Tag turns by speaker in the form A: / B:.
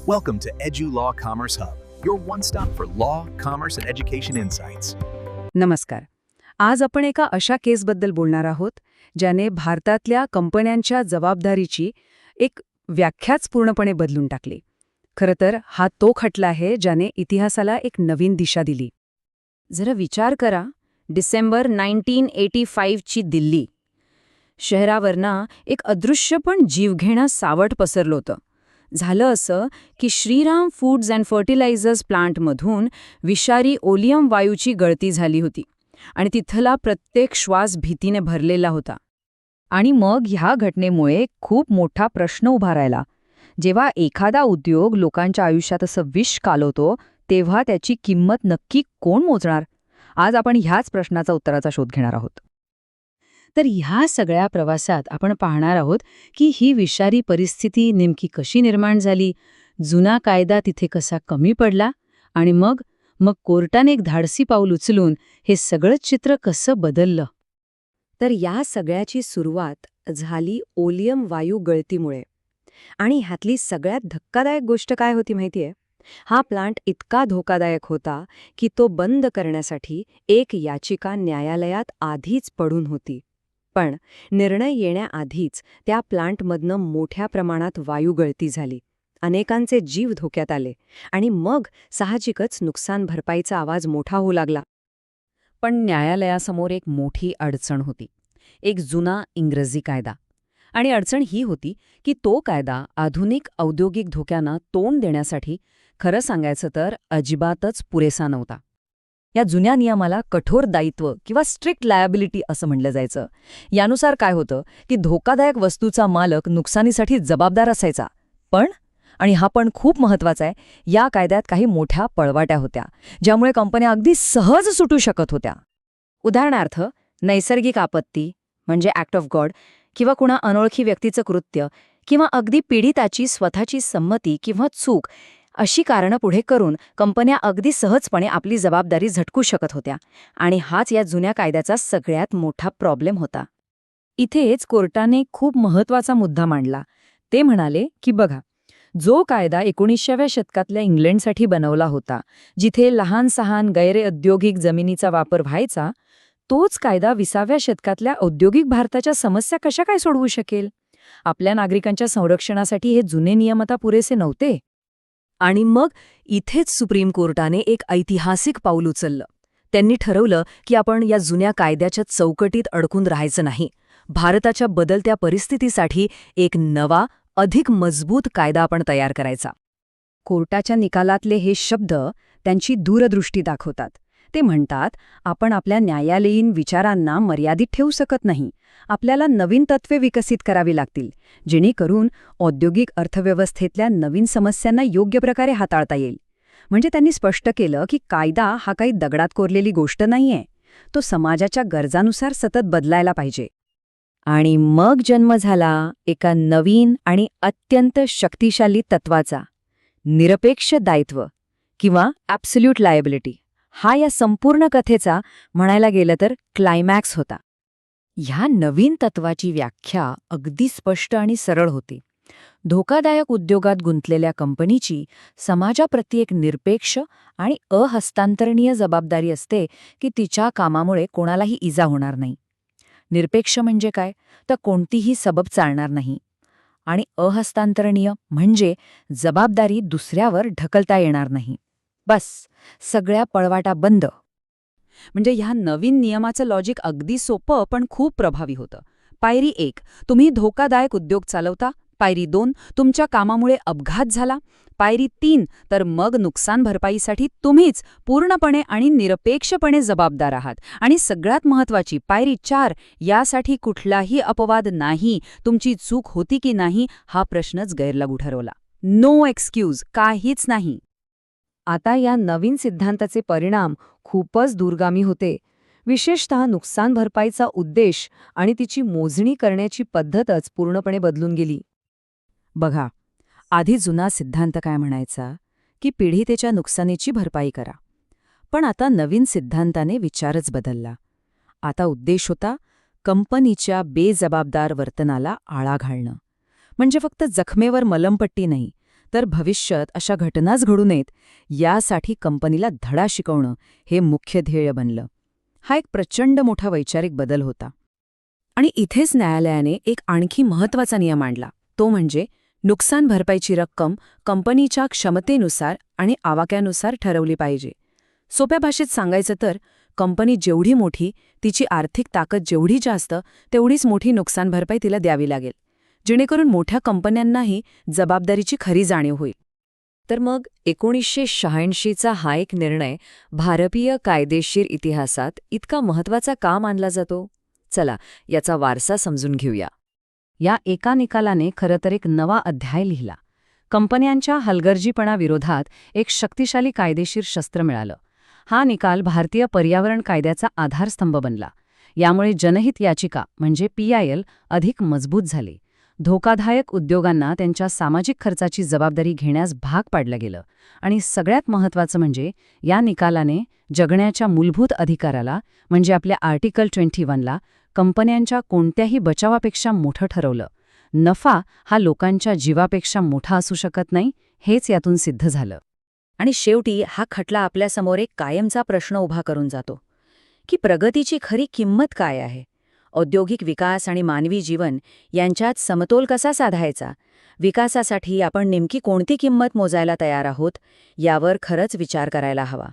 A: Welcome to EduLaw Commerce Hub, your one-stop for law, commerce, and education insights.
B: नमस्कार. आज आपण एका अशा केसबद्दल बोलणार आहोत ज्याने भारतातल्या कंपन्यांच्या जबाबदारीची एक व्याख्याच पूर्णपणे बदलून टाकली. खरं तर हा तो खटला आहे ज्याने इतिहासाला एक नवीन दिशा दिली. जरा विचार करा, डिसेंबर 1985 ची दिल्ली. शहरावरनं एक अदृश्य पण जीवघेणं सावट पसरलं होतं. झालं असं की श्रीराम फूड्स अँड फर्टिलायझर्स प्लांटमधून विषारी ओलियम वायूची गळती झाली होती आणि तिथला प्रत्येक श्वास भीतीने भरलेला होता. आणि मग ह्या घटनेमुळे खूप मोठा प्रश्न उभा राहिला. जेव्हा एखादा उद्योग लोकांच्या आयुष्यात असं विष कालवतो तेव्हा त्याची किंमत नक्की कोण मोजणार? आज आपण ह्याच प्रश्नाचा उत्तराचा शोध घेणार आहोत. तर ह्या सगळ्या प्रवासात आपण पाहणार आहोत की ही विषारी परिस्थिती नेमकी कशी निर्माण झाली, जुना कायदा तिथे कसा कमी पडला आणि मग कोर्टाने एक धाडसी पाऊल उचलून हे सगळं चित्र कसं बदललं. तर या सगळ्याची सुरुवात झाली ओलियम वायू गळतीमुळे. आणि ह्यातली सगळ्यात धक्कादायक गोष्ट काय होती माहितीये? हा प्लांट इतका धोकादायक होता की तो बंद करण्यासाठी एक याचिका न्यायालयात आधीच पडून होती. पण निर्णय येण्याआधीच त्या प्लांटमधनं मोठ्या प्रमाणात वायू गळती झाली. अनेकांचे जीव धोक्यात आले आणि मग साहजिकच नुकसान भरपाईचा आवाज मोठा होऊ लागला. पण न्यायालयासमोर एक मोठी अडचण होती. एक जुना इंग्रजी कायदा. आणि अडचण ही होती की तो कायदा आधुनिक औद्योगिक धोक्यांना तोंड देण्यासाठी खरं सांगायचं तर अजिबातच पुरेसा नव्हता. या जुन्या नियमाला कठोर दायित्व किंवा स्ट्रिक्ट लायबिलिटी असं म्हटलं जायचं. यानुसार काय होतं की धोकादायक वस्तूचा मालक नुकसानीसाठी जबाबदार असायचा. पण, आणि हा पण खूप महत्वाचा आहे, या कायद्यात काही मोठ्या पळवाट्या होत्या ज्यामुळे कंपन्या अगदी सहज सुटू शकत होत्या. उदाहरणार्थ, नैसर्गिक आपत्ती म्हणजे ॲक्ट ऑफ गॉड, किंवा कुणा अनोळखी व्यक्तीचं कृत्य, किंवा अगदी पीडिताची स्वतःची संमती किंवा चूक, अशी कारणं पुढे करून कंपन्या अगदी सहजपणे आपली जबाबदारी झटकू शकत होत्या. आणि हाच या जुन्या कायद्याचा सगळ्यात मोठा प्रॉब्लेम होता. इथेच कोर्टाने खूप महत्वाचा मुद्दा मांडला. ते म्हणाले की बघा, जो कायदा 19व्या शतकातल्या इंग्लंडसाठी बनवला होता, जिथे लहान सहान गैरऔद्योगिक जमिनीचा वापर व्हायचा, तोच कायदा 20व्या शतकातल्या औद्योगिक भारताच्या समस्या कशा काय सोडवू शकेल? आपल्या नागरिकांच्या संरक्षणासाठी हे जुने नियम आता पुरेसे नव्हते. आणि मग इथेच सुप्रीम कोर्टाने एक ऐतिहासिक पाऊल उचललं. त्यांनी ठरवलं की आपण या जुन्या कायद्याच्या चौकटीत अडकून राहायचं नाही. भारताच्या बदलत्या परिस्थितीसाठी एक नवा, अधिक मजबूत कायदा आपण तयार करायचा. कोर्टाच्या निकालातले हे शब्द त्यांची दूरदृष्टी दाखवतात. ते म्हणतात, आपण आपल्या न्यायालयीन विचारांना मर्यादित ठेवू शकत नाही. आपल्याला नवीन तत्त्वे विकसित करावी लागतील, जेणेकरून औद्योगिक अर्थव्यवस्थेतल्या नवीन समस्यांना योग्य प्रकारे हाताळता येईल. म्हणजे त्यांनी स्पष्ट केलं की कायदा हा काही दगडात कोरलेली गोष्ट नाहीये. तो समाजाच्या गरजांनुसार सतत बदलायला पाहिजे. आणि मग जन्म झाला एका नवीन आणि अत्यंत शक्तिशाली तत्वाचा, निरपेक्ष दायित्व किंवा ॲब्सोल्यूट लायबिलिटी. हा या संपूर्ण कथेचा म्हणायला गेलं तर क्लायमॅक्स होता. ह्या नवीन तत्वाची व्याख्या अगदी स्पष्ट आणि सरळ होती. धोकादायक उद्योगात गुंतलेल्या कंपनीची समाजाप्रती एक निरपेक्ष आणि अहस्तांतरणीय जबाबदारी असते की तिच्या कामामुळे कोणालाही इजा होणार नाही. निरपेक्ष म्हणजे काय? तर कोणतीही सबब चालणार नाही. आणि अहस्तांतरणीय म्हणजे जबाबदारी दुसऱ्यावर ढकलता येणार नाही. बस, सगळ्या पळवाटा बंद. म्हणजे ह्या नवीन नियमाचं लॉजिक अगदी सोपं पण खूप प्रभावी होतं. पायरी 1, तुम्ही धोकादायक उद्योग चालवता. पायरी 2, तुमच्या कामामुळे अपघात झाला. पायरी 3, तर मग नुकसान भरपाईसाठी तुम्हीच पूर्णपणे आणि निरपेक्षपणे जबाबदार आहात. आणि सगळ्यात महत्त्वाची पायरी 4, यासाठी कुठलाही अपवाद नाही. तुमची चूक होती की नाही हा प्रश्नच गैरलागू ठरवला. नो एक्सक्यूज, काहीच नाही. आता या नवीन सिद्धांताचे परिणाम खूपच दूरगामी होते. विशेषतः नुकसान भरपाईचा उद्देश आणि तिची मोजणी करण्याची पद्धतच पूर्णपणे बदलून गेली. बघा, आधी जुना सिद्धांत काय म्हणायचा की पीडितेच्या नुकसानीची भरपाई करा. पण आता नवीन सिद्धांताने विचारच बदलला. आता उद्देश होता कंपनीच्या बेजबाबदार वर्तनाला आळा घालणं. म्हणजे फक्त जखमेवर मलमपट्टी नाही, तर भविष्यात अशा घटनाच घडू नयेत यासाठी कंपनीला धडा शिकवणं हे मुख्य ध्येय बनलं. हा एक प्रचंड मोठा वैचारिक बदल होता. आणि इथेच न्यायालयाने एक आणखी महत्त्वाचा नियम आणला, तो म्हणजे नुकसान भरपाईची रक्कम कंपनीच्या क्षमतेनुसार आणि आवाक्यानुसार ठरवली पाहिजे. सोप्या भाषेत सांगायचं तर कंपनी जेवढी मोठी, तिची आर्थिक ताकद जेवढी जास्त, तेवढीच मोठी नुकसान भरपाई तिला द्यावी लागेल, जेणेकरून मोठ्या कंपन्यांनाही जबाबदारीची खरी जाणीव होईल. तर मग 1986चा हा एक निर्णय भारतीय कायदेशीर इतिहासात इतका महत्त्वाचा का मानला जातो? चला, याचा वारसा समजून घेऊया. या एका निकालाने खरं तर एक नवा अध्याय लिहिला. कंपन्यांच्या हलगर्जीपणाविरोधात एक शक्तिशाली कायदेशीर शस्त्र मिळालं. हा निकाल भारतीय पर्यावरण कायद्याचा आधारस्तंभ बनला. यामुळे जनहित याचिका म्हणजे PIL अधिक मजबूत झाली. धोकादायक उद्योगांना त्यांच्या सामाजिक खर्चाची जबाबदारी घेण्यास भाग पाडलं गेलं. आणि सगळ्यात महत्त्वाचं म्हणजे या निकालाने जगण्याच्या मूलभूत अधिकाराला म्हणजे आपल्या आर्टिकल 21ला कंपन्यांच्या कोणत्याही बचावापेक्षा मोठं ठरवलं. नफा हा लोकांच्या जीवापेक्षा मोठा असू शकत नाही, हेच यातून सिद्ध झालं. आणि शेवटी हा खटला आपल्यासमोर एक कायमचा प्रश्न उभा करून जातो की प्रगतीची खरी किंमत काय आहे? औद्योगिक विकास आणि मानवी जीवन यांच्यात समतोल कसा साधायचा? विकासासाठी आपण नेमकी कोणती किंमत मोजायला तयार आहोत यावर खरंच विचार करायला हवा.